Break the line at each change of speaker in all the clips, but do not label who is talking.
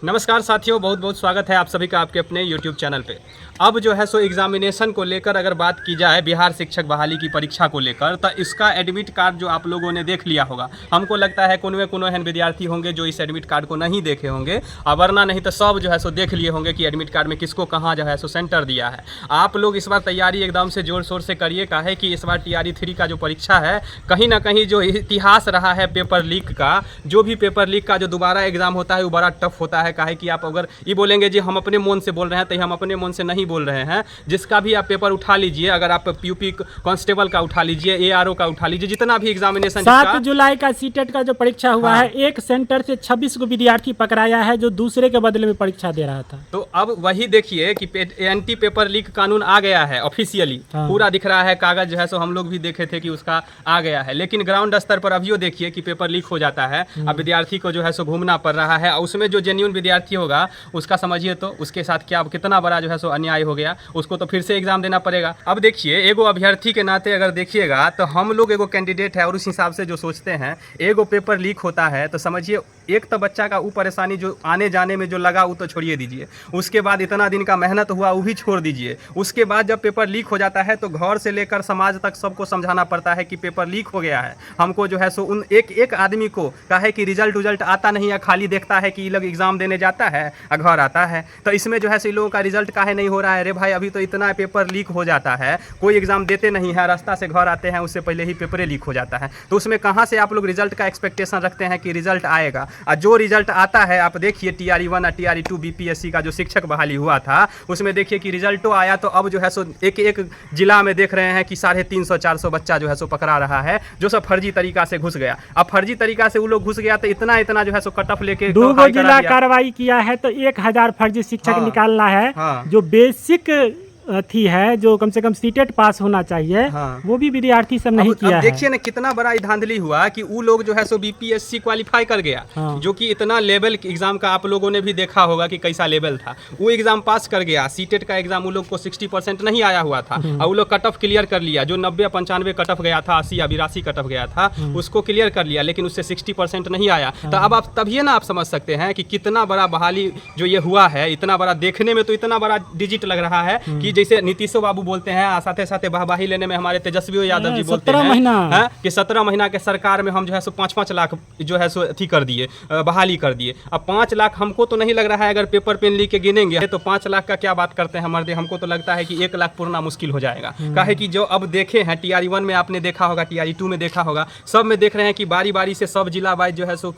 नमस्कार साथियों, बहुत बहुत स्वागत है आप सभी का आपके अपने YouTube चैनल पे। अब जो है सो एग्जामिनेशन को लेकर अगर बात की जाए बिहार शिक्षक बहाली की परीक्षा को लेकर, तो इसका एडमिट कार्ड जो आप लोगों ने देख लिया होगा। हमको लगता है कोनो एहन विद्यार्थी होंगे जो इस एडमिट कार्ड को नहीं देखे होंगे, और वरना नहीं तो सब जो है सो देख लिए होंगे कि एडमिट कार्ड में किसको कहाँ जो है सो सेंटर दिया है। आप लोग इस बार तैयारी एकदम से जोर शोर से करिए, काहे कि इस बार TRE 3 का जो परीक्षा है, कहीं ना कहीं जो इतिहास रहा है पेपर लीक का, जो भी पेपर लीक का जो दोबारा एग्जाम होता है वो बड़ा टफ होता है। काहे कि आप अगर ये बोलेंगे जी हम अपने मन से बोल रहे हैं, तो हम अपने मन से नहीं बोल रहे हैं। जिसका भी आप पेपर उठा लीजिए, अगर आप यूपी कांस्टेबल का उठा लीजिए, ARO का उठा लीजिए, जितना भी एग्जामिनेशन
7 जुलाई का सीटेट का जो परीक्षा हुआ है, एक सेंटर से 26 को विद्यार्थी पकड़ाया है जो दूसरे के बदले में परीक्षा दे रहा था।
तो अब वही देखिए कि एंटी पेपर लीक कानून आ गया है ऑफिशियली, पूरा दिख रहा है कागज जो है सो हम लोग भी देखे थे कि उसका आ गया है। लेकिन ग्राउंड स्तर पर अभियो देखिए कि पेपर लीक हो जाता है, अब विद्यार्थी को जो है सो घूमना पड़ रहा है। और उसमें जो जेन्युइन विद्यार्थी होगा उसका समझिए तो उसके साथ क्या कितना बड़ा जो है सो अन्याय हो गया, उसको तो फिर से एग्जाम देना पड़ेगा। अब देखिए एगो अभ्यर्थी के नाते अगर देखिएगा तो हम लोग एगो कैंडिडेट है और उस हिसाब से जो सोचते हैं, एगो पेपर लीक होता है तो समझिए एक तो बच्चा का वो परेशानी जो आने जाने में जो लगा वो तो छोड़िए दीजिए, उसके बाद इतना दिन का मेहनत हुआ वो भी छोड़ दीजिए। उसके बाद जब पेपर लीक हो जाता है तो घर से लेकर समाज तक सबको समझाना पड़ता है कि पेपर लीक हो गया है। हमको जो है सो उन एक आदमी को कहे कि रिजल्ट आता नहीं है, खाली देखता है कि ये लोग एग्जाम देने जाता है और घर आता है। तो इसमें जो है सो इन लोगों का रिजल्ट काहे नहीं हो रहा है? अरे भाई अभी तो इतना पेपर लीक हो जाता है, कोई एग्जाम देते नहीं है, रास्ता से घर आते हैं उससे पहले ही पेपर लीक हो जाता है। तो उसमें कहाँ से आप लोग रिजल्ट का एक्सपेक्टेशन रखते हैं कि रिजल्ट आएगा? और जो रिजल्ट आता है आप देखिए TRE 1 और TRE 2 BPSC का जो शिक्षक बहाली हुआ था उसमें देखिए कि रिजल्ट तो आया, तो अब जो है सो एक जिला में देख रहे हैं कि 350-400 बच्चा जो है सो पकड़ा रहा है जो सब फर्जी तरीका से घुस गया। अब फर्जी तरीका से वो लोग घुस गया तो इतना जो है सो कट ऑफ लेके
2 जिला कार्रवाई किया है तो 1000 फर्जी शिक्षक निकालना है। जो बेसिक थी है जो कम से कम सीटेट पास होना चाहिए, वो भी विद्यार्थी सब नहीं किया है।
देखिए ना कितना बड़ा धांधली हुआ कि वो लोग जो है सो BPSC क्वालिफाई कर गया, जो कि इतना लेवल एग्जाम का आप लोगों ने भी देखा होगा कि कैसा लेवल था। वो एग्जाम पास कर गया, सीटेट का एग्जाम वो लोग को 60% नहीं आया हुआ था और वो लोग कट ऑफ क्लियर कर लिया। जो 90-95 कट ऑफ गया था, 80 या 82 कट ऑफ गया था, उसको क्लियर कर लिया, लेकिन उससे 60% नहीं आया। तो अब आप तभी ना आप समझ सकते हैं कि कितना बड़ा बहाली जो ये हुआ है, इतना बड़ा देखने में तो इतना बड़ा डिजिट लग रहा है कि जैसे नीतीशो बाबू बोलते हैं, साथे साथे वाहवाही लेने में हमारे तेजस्वी यादव जी बोलते हैं कि 17 महीना के सरकार में हम जो है सो 5-5 लाख जो है सो अथी कर दिए, बहाली कर दिए। अब 5 लाख हमको तो नहीं लग रहा है, अगर पेपर पेन ली के गिनेंगे तो 5 लाख का क्या बात करते हैं मर्दे। हमको तो लगता है कि 1 लाख पूर्णा मुश्किल हो जाएगा। काहे कि जो अब देखे हैं TRE 1 में आपने देखा होगा, TRE 2 में देखा होगा, सब में देख रहे हैं कि बारी बारी से सब जिला वाइज जो है सो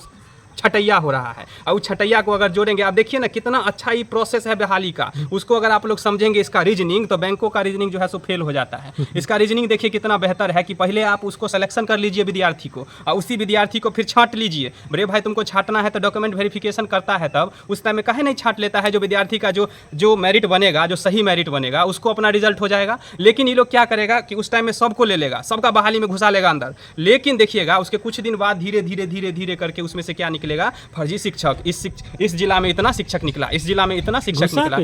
छटैया हो रहा है। और छटैया को अगर जोड़ेंगे, आप देखिए ना कितना अच्छा ही प्रोसेस है बहाली का, उसको अगर आप लोग समझेंगे इसका रीजनिंग, तो बैंकों का रीजनिंग जो है सो फेल हो जाता है। इसका रीजनिंग देखिए कितना बेहतर है कि पहले आप उसको सिलेक्शन कर लीजिए विद्यार्थी को, और उसी विद्यार्थी को फिर छांट लीजिए। बड़े भाई तुमको छांटना है तो डॉक्यूमेंट वेरिफिकेशन करता है, तब उस टाइम में काहे नहीं छांट लेता है? जो विद्यार्थी का जो मेरिट बनेगा, जो सही मेरिट बनेगा, उसको अपना रिजल्ट हो जाएगा। लेकिन ये लोग क्या करेगा कि उस टाइम में सबको ले लेगा, सबका बहाली में घुसा लेगा अंदर। लेकिन देखिएगा उसके कुछ दिन बाद धीरे धीरे करके उसमें से क्या निकलेगा? फर्जी शिक्षक। इस जिला में इतना शिक्षक निकला, इस जिला में इतना शिक्षक निकला।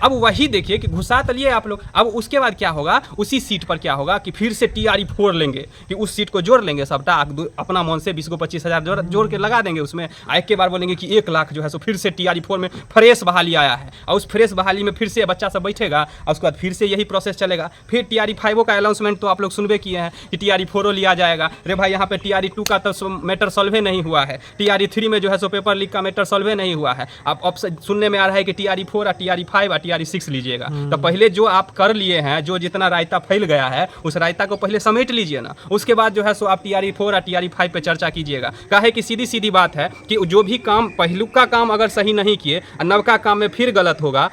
अब वही देखिए कि घुसा तो लिए आप लोग। अब उसके बाद क्या होगा? उसी सीट पर क्या होगा कि फिर से TRE 4 लेंगे, कि उस सीट को जोड़ लेंगे सबटा अपना मन से 20 को 25 हज़ार जोड़ के लगा देंगे उसमें। एक के बार बोलेंगे कि 1 लाख जो है सो फिर से TRE 4 में फ्रेश बहाली आया है, और उस फ्रेश बहाली में फिर से बच्चा सब बैठेगा और उसके बाद फिर से यही प्रोसेस चलेगा। फिर TRE 5 का अनाउंसमेंट तो आप लोग सुनबे किए हैं कि TRE 4 लिया जाएगा। अरे भाई यहाँ पे TRE 2 का तो मैटर सॉल्व नहीं हुआ है, TRE 3 में जो है सो पेपर लीक का मैटर सॉल्व नहीं हुआ है। आप ऑप्शन सुनने में आ रहा है कि TRE 4 और TRE 5 और TRE 6 लीजिएगा। तो पहले जो आप कर लिए हैं, जो जितना रायता फैल गया है, उस रायता को पहले समेट लीजिए ना। उसके बाद जो है सो आप TRE 4 और TRE 5 पे चर्चा कीजिएगा। काहे कि सीधी सीधी बात है कि जो भी काम पहलुका काम अगर सही नहीं किए और नवका काम में फिर गलत होगा।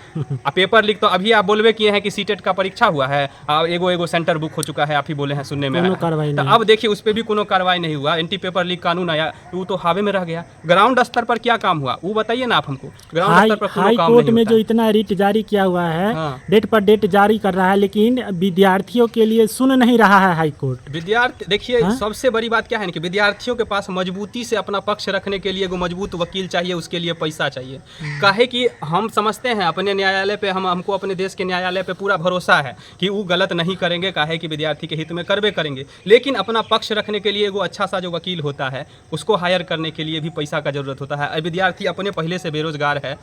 पेपर लीक तो अभी आप बोलबे किए हैं कि सीटेट का परीक्षा हुआ है, एगो सेंटर बुक हो चुका है, आप ही बोले हैं सुनने में। तो अब देखिए उस पर भी कोनो कार्रवाई नहीं हुआ। एंटी पेपर लीक कानून आया, वो तो हावे में रह गया। ग्राउंड स्तर पर क्या काम हुआ वो बताइए ना आप हमको।
हाई कोर्ट में जो इतना रिट जारी किया हुआ है, डेट पर डेट जारी कर रहा है, लेकिन विद्यार्थियों के लिए सुन नहीं रहा है हाई कोर्ट।
विद्यार्थी देखिए सबसे बड़ी बात क्या है कि विद्यार्थियों के पास मजबूती से अपना पक्ष रखने के लिए एगो मजबूत वकील चाहिए, उसके लिए पैसा चाहिए। काहे कि हम समझते हैं अपने न्यायालय पे, हमको अपने देश के न्यायालय पे पूरा भरोसा है कि वो गलत नहीं करेंगे, काहे कि विद्यार्थी के हित में करबे करेंगे। लेकिन अपना पक्ष रखने के लिए एगो अच्छा सा जो वकील होता है उसको हायर करने के लिए भी पैसा का जरूरत होता है। विद्यार्थी अपने पहले से बेरोजगार है,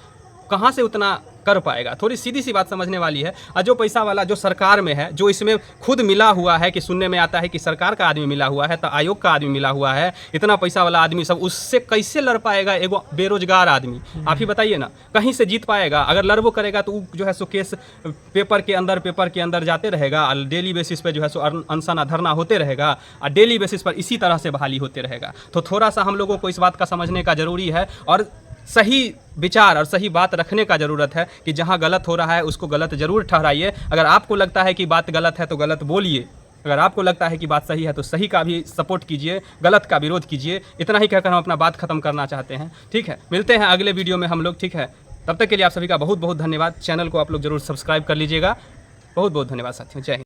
कहाँ से उतना कर पाएगा। थोड़ी सीधी सी बात समझने वाली है। और जो पैसा वाला जो सरकार में है, जो इसमें खुद मिला हुआ है, कि सुनने में आता है कि सरकार का आदमी मिला हुआ है, तो आयोग का आदमी मिला हुआ है, इतना पैसा वाला आदमी सब, उससे कैसे लड़ पाएगा एगो बेरोजगार आदमी? आप ही बताइए ना, कहीं से जीत पाएगा? अगर लड़बो करेगा तो जो है सो केस पेपर के अंदर जाते रहेगा, और डेली बेसिस पे जो है सो अनशन धरना होते रहेगा, और डेली बेसिस पर इसी तरह से बहाली होते रहेगा। तो थोड़ा सा हम लोगों को इस बात का समझने का ज़रूरी है, और सही विचार और सही बात रखने का ज़रूरत है कि जहाँ गलत हो रहा है उसको गलत ज़रूर ठहराइए। अगर आपको लगता है कि बात गलत है तो गलत बोलिए, अगर आपको लगता है कि बात सही है तो सही का भी सपोर्ट कीजिए, गलत का विरोध कीजिए। इतना ही कहकर हम अपना बात ख़त्म करना चाहते हैं। ठीक है, मिलते हैं अगले वीडियो में हम लोग। ठीक है, तब तक के लिए आप सभी का बहुत बहुत धन्यवाद। चैनल को आप लोग ज़रूर सब्सक्राइब कर लीजिएगा। बहुत बहुत धन्यवाद साथियों, जय हिंद।